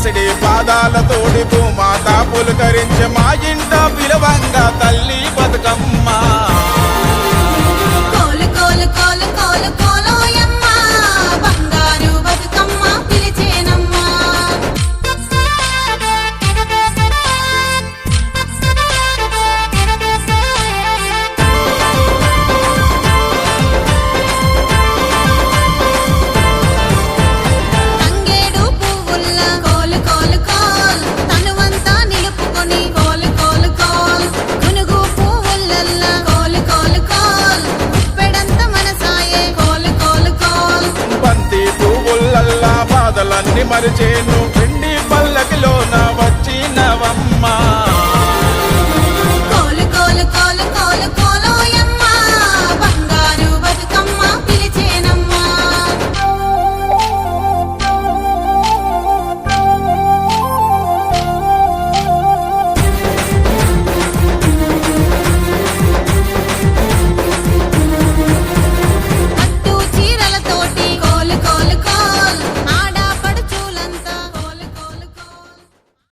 పసిడి పాదాలతోడి భూమాత పులకరించే మా ఇంట పిలవంగా తల్లి బతుకమ్మ కోలు కోలు కోలు కోలు కోలోయమ్మ బంగారు బతుకమ్మ పిలిచేనమ్మా తంగేడు పువ్వుల్ల కోలు కోలు కోల్ తనువంతా నిలుపుకొని కోలు కోలు కోల్ గునుగు పువ్వుల్ల కోలు కోలు కోల్ ఉప్పెడంత మనసాయే కోలు కోలు కోల్ బంతి పువ్వులల్లా బాధలన్నీ మరిచేను పిండి పల్లకిలోన వచ్చినవమ్మ